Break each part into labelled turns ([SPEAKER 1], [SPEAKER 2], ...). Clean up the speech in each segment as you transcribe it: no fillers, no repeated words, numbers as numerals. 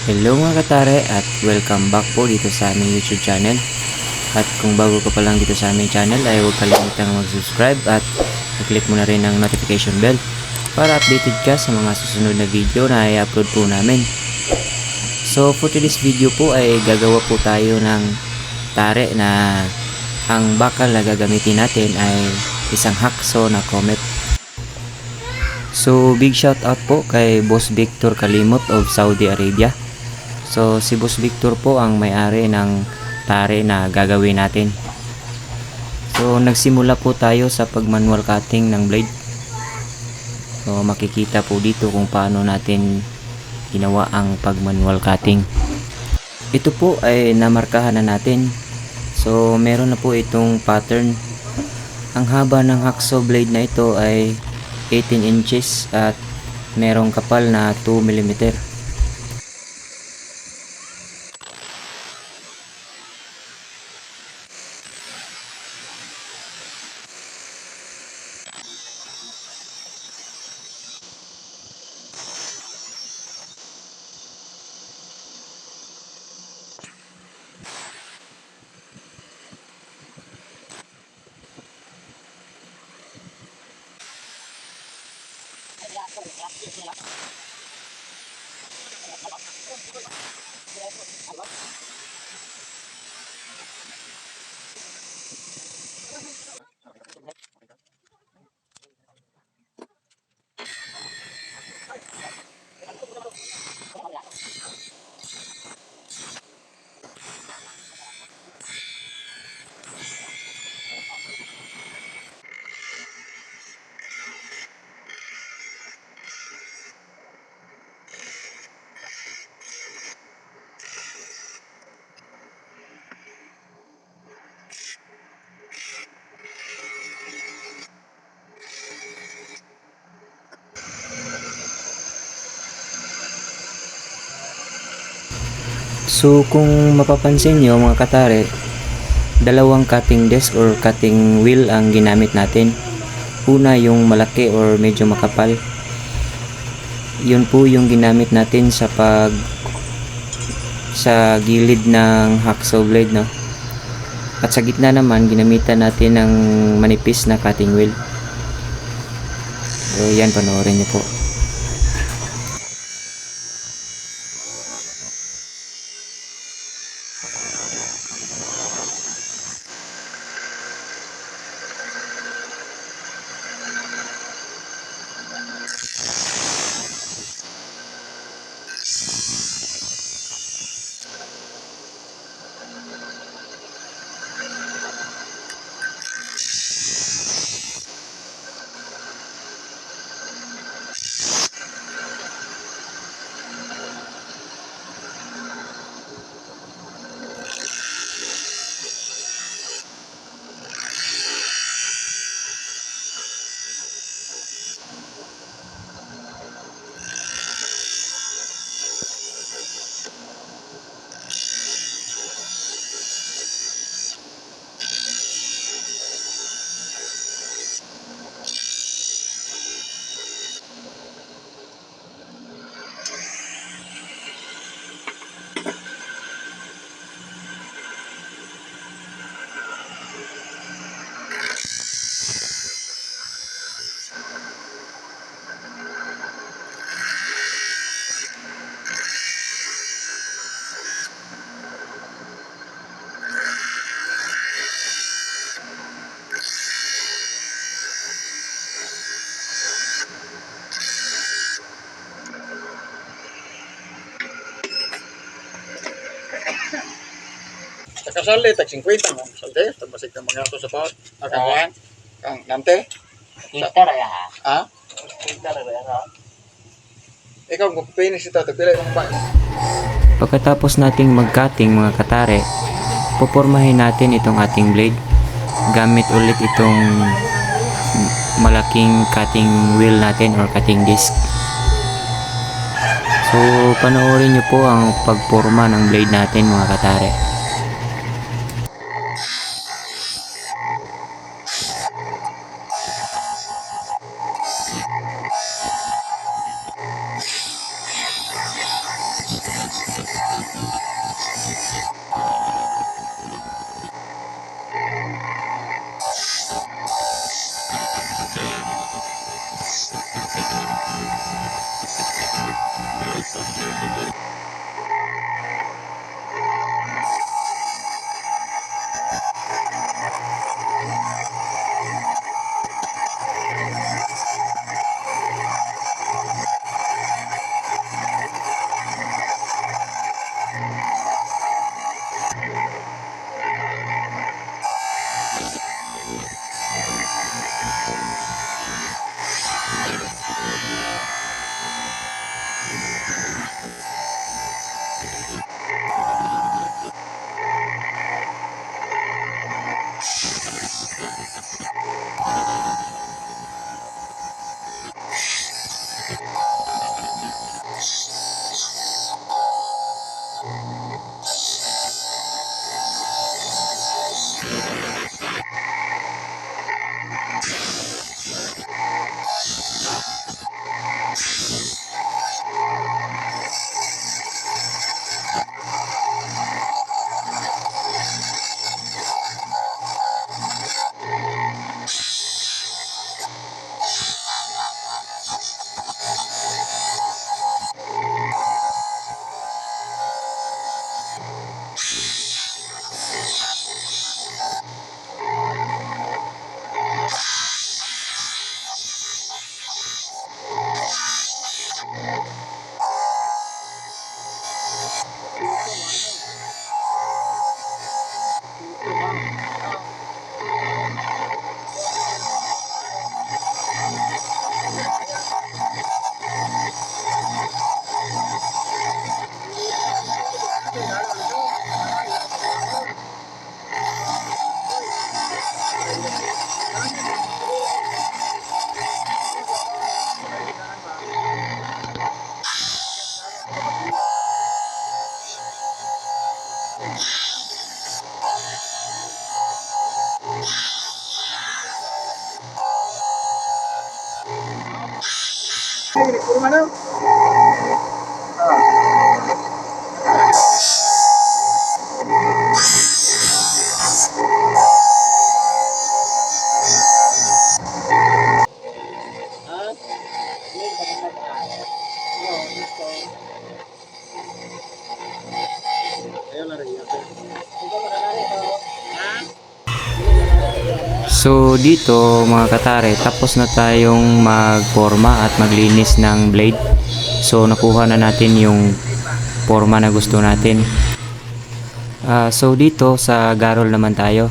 [SPEAKER 1] Hello mga katare at welcome back po dito sa aming YouTube channel. At kung bago ka pa lang dito sa aming channel ay huwag kalimutang mag-subscribe at i-click mo na rin ang notification bell para updated ka sa mga susunod na video na i-upload po namin. So for today's video po ay gagawa po tayo ng tare na ang bakal na gagamitin natin ay isang hacksaw na Comet. So big shout out po kay Boss Victor Kalimot of Saudi Arabia. So si Boss Victor po ang may-ari ng tare na gagawin natin. So nagsimula po tayo sa pag-manual cutting ng blade. So makikita po dito kung paano natin ginawa ang pag-manual cutting. Ito po ay namarkahan na natin. So meron na po itong pattern. Ang haba ng hacksaw blade na ito ay 18 inches at merong kapal na 2 mm. So kung mapapansin nyo mga katare, dalawang cutting desk or cutting wheel ang ginamit natin. Una yung malaki or medyo makapal. Yun po yung ginamit natin sa gilid ng hacksaw blade, no? At sa gitna naman ginamitan natin ng manipis na cutting wheel. So yan, panoorin nyo po.
[SPEAKER 2] Kasali, tag 50 mo. Salde, tagbasig ng mga ito sa paut. Kang kang nante.
[SPEAKER 3] Filter ya ha?
[SPEAKER 2] Ha?
[SPEAKER 3] Filter ya ha?
[SPEAKER 2] Ikaw, kung pinis ito, tagpila yung ba?
[SPEAKER 1] Pagkatapos nating mag-cutting mga katare, pupormahin natin itong ating blade gamit ulit itong malaking cutting wheel natin or cutting disc. So panoorin nyo po ang pagporma ng blade natin mga katare.
[SPEAKER 2] Puro ano? Ayaw na rin.
[SPEAKER 1] So dito mga katare, tapos na tayong magporma at maglinis ng blade. So nakuha na natin yung forma na gusto natin. So dito sa garol naman tayo.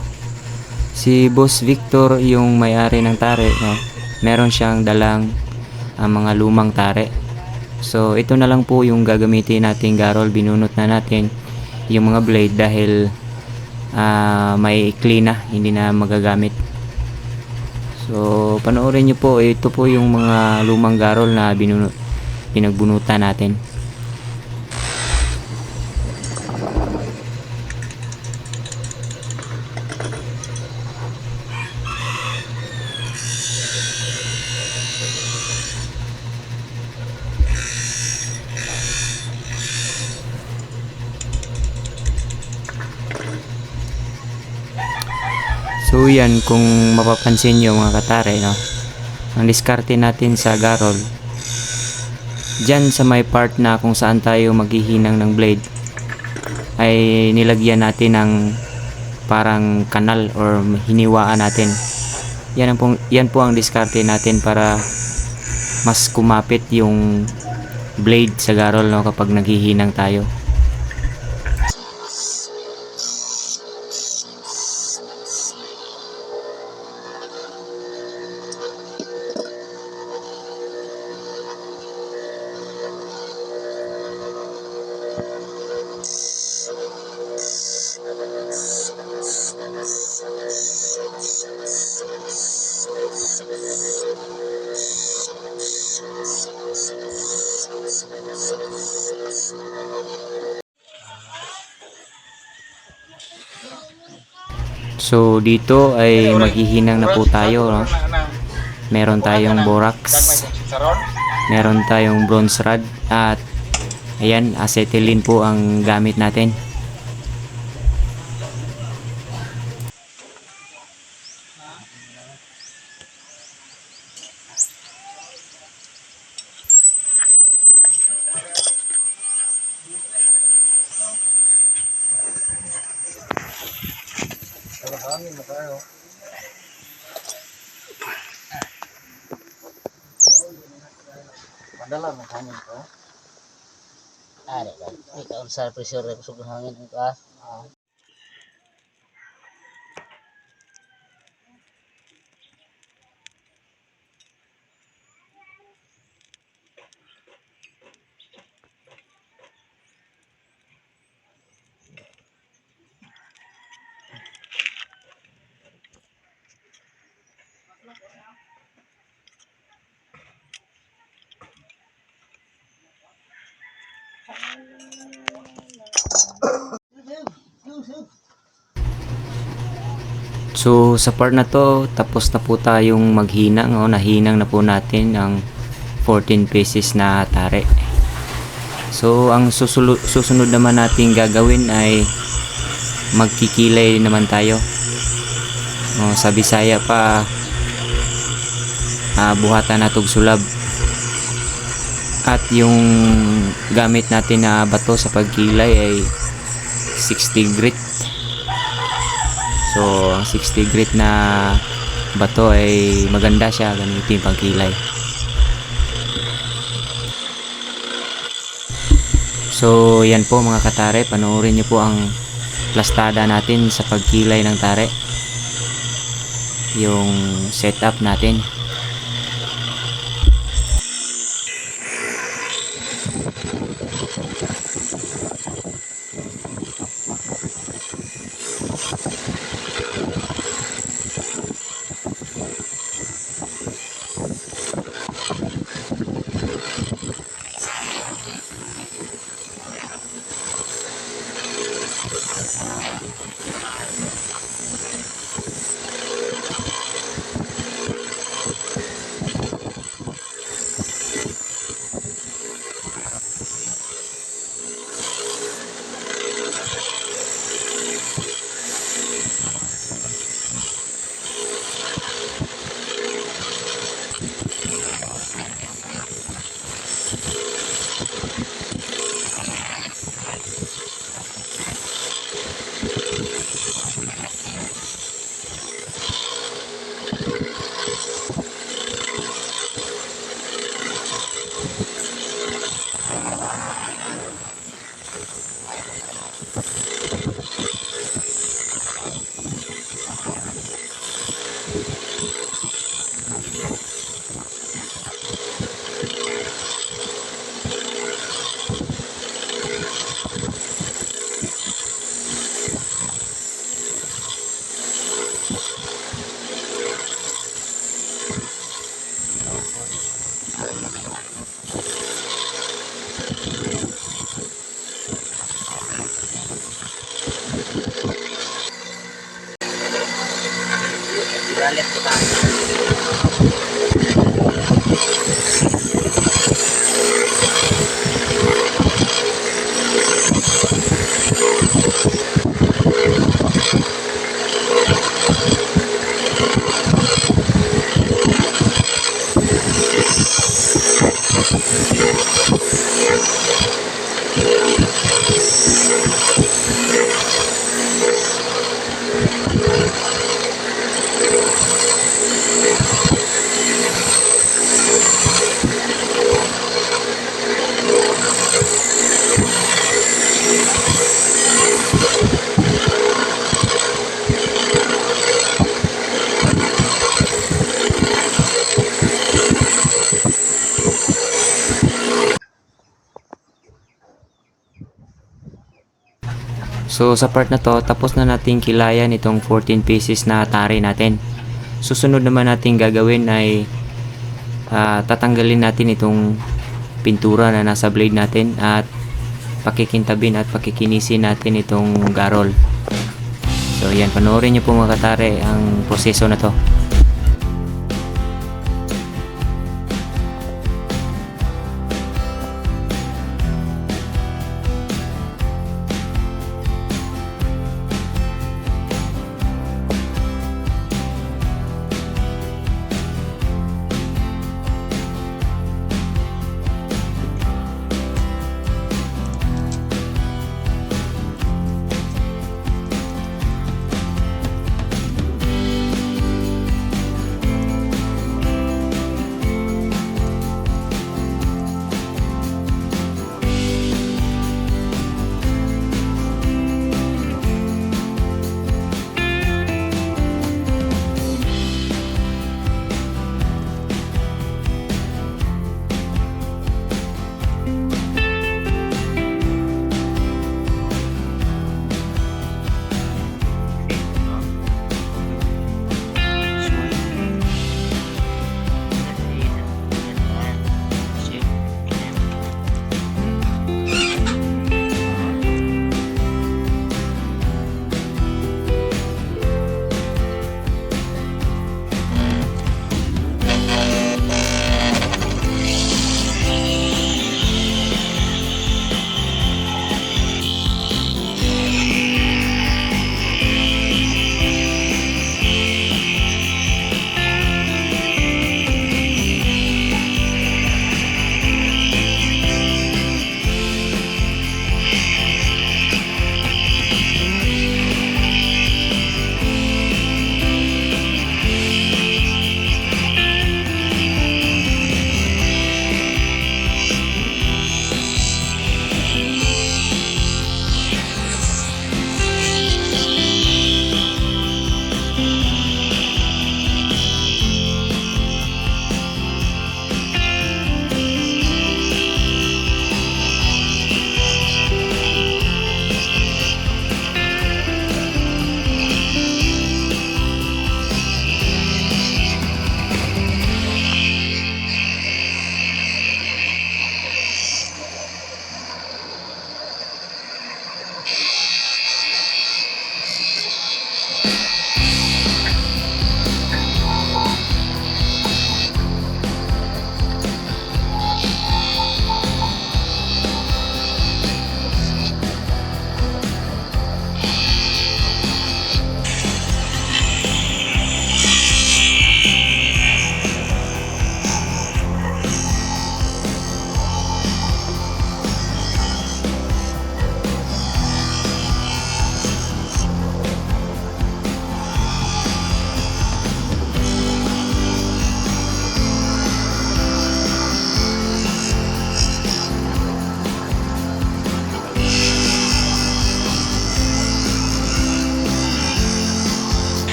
[SPEAKER 1] Si Boss Victor yung may-ari ng tare, no? Meron siyang dalang mga lumang tare. So ito na lang po yung gagamitin nating garol. Binunot na natin yung mga blade dahil may clean na, hindi na magagamit. So panoorin nyo po, ito po yung mga lumang garol na pinagbunutan natin. So yan, kung mapapansin nyo mga katare, no? Ang diskarte natin sa garol, dyan sa may part na kung saan tayo maghihinang ng blade, ay nilagyan natin ng parang kanal or hiniwaan natin. Yan po ang diskarte natin para mas kumapit yung blade sa garol, no, kapag naghihinang tayo. So dito ay maghihinang na po tayo, no? Meron tayong borax, meron tayong bronze rod, at Ayan, acetylene po ang gamit natin.
[SPEAKER 2] Padala ng hangin ko.
[SPEAKER 3] Ada kan. Ikaw sa pressure ng sobrang hangin ang ka.
[SPEAKER 1] So sa part na to, tapos na po tayong maghinang o nahinang na po natin ang 14 pieces na tare. So ang susunod naman natin gagawin ay magkikilay naman tayo. Sa Bisaya pa, buhatan natog sulab. At yung gamit natin na bato sa pagkilay ay 60 grit. So, ang 60 grit na bato ay maganda siya gamitin pang kilay. So, yan po mga katare. Panoorin nyo po ang plastada natin sa pagkilay ng tare. Yung setup natin.
[SPEAKER 3] Balik kita.
[SPEAKER 1] So sa part na to, tapos na natin kilayan itong 14 pieces na tare natin. Susunod naman natin gagawin ay tatanggalin natin itong pintura na nasa blade natin at pakikintabin at pakikinisin natin itong garol. So yan, panoorin nyo po mga katare ang proseso na to.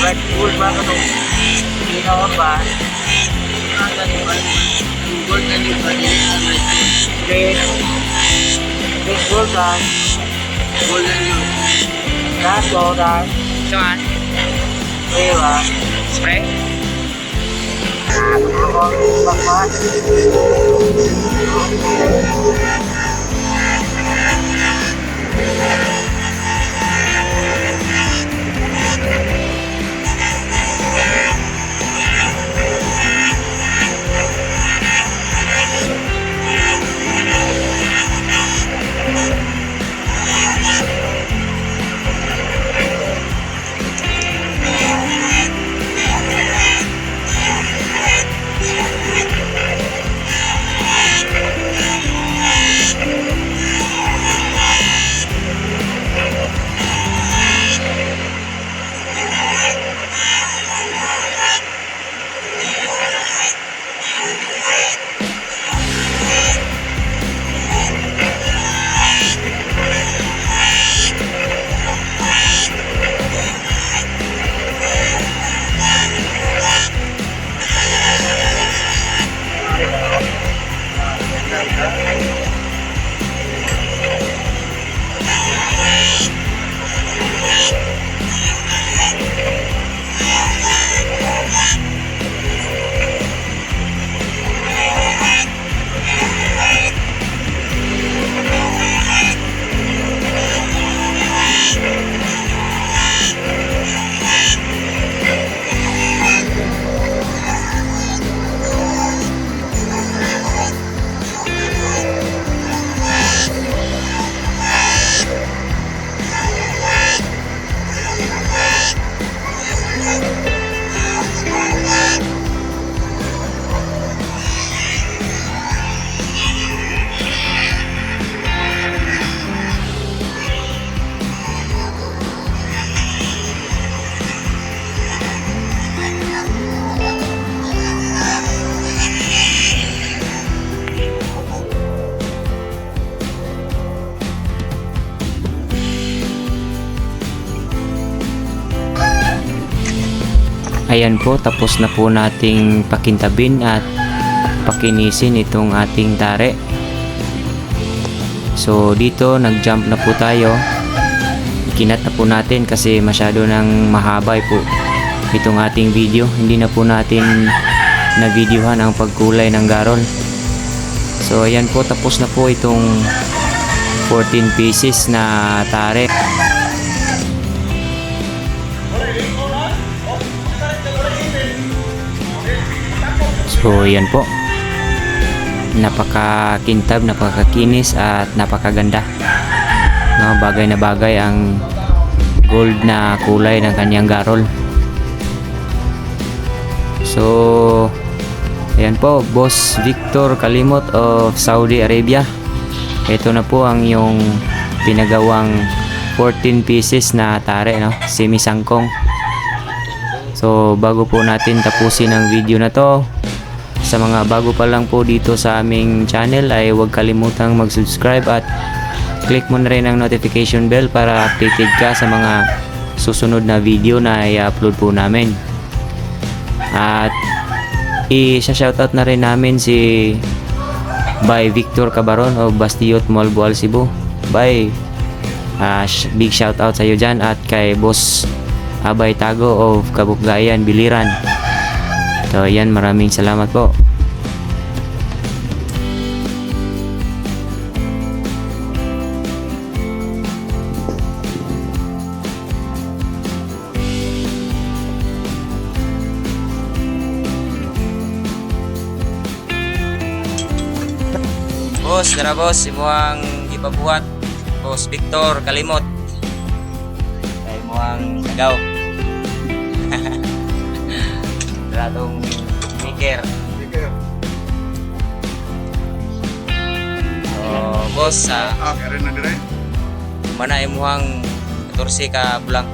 [SPEAKER 3] Right gold ba ka itong ginawa ba? Ang ganun ba? Gold na yung ba? Red. Red gold ba? Gold na yun. Lahat gold ba?
[SPEAKER 1] Saan?
[SPEAKER 3] Spray ba?
[SPEAKER 1] Spray?
[SPEAKER 3] Bakman.
[SPEAKER 1] Ayan po, tapos na po nating pakintabin at pakinisin itong ating tare. So dito nag-jump na po tayo. Ikinat na po natin kasi masyado nang mahaba po itong ating video. Hindi na po natin na-videohan ang pagkulay ng garol. So ayan po, tapos na po itong 14 pieces na tare. So yan po, napakakintab, napakakinis at napakaganda, no, bagay na bagay ang gold na kulay ng kanyang garol. So ayan po, Boss Victor Kalimot of Saudi Arabia, ito na po ang yung pinagawang 14 pieces na tare, no, semi sangkong. So bago po natin tapusin ang video na to, sa mga bago pa lang po dito sa aming channel ay huwag kalimutang mag-subscribe at click mo na rin ang notification bell para updated ka sa mga susunod na video na i-upload po namin. At i-shoutout na rin namin si by Victor Cabaron of Bastiot Mall, Boal, Cebu. Bye! Big shoutout sa iyo dyan, at kay Boss Abay Tago of Kabukgayan, Biliran. So yan, maraming salamat po. Boss, tara boss, imuang ipabuhat. Boss Victor Kalimot. Ay imuang tagaw. Ratong maker. So, boss,
[SPEAKER 2] kaya rin na dire.
[SPEAKER 1] mana imuhang 14 ka bulang.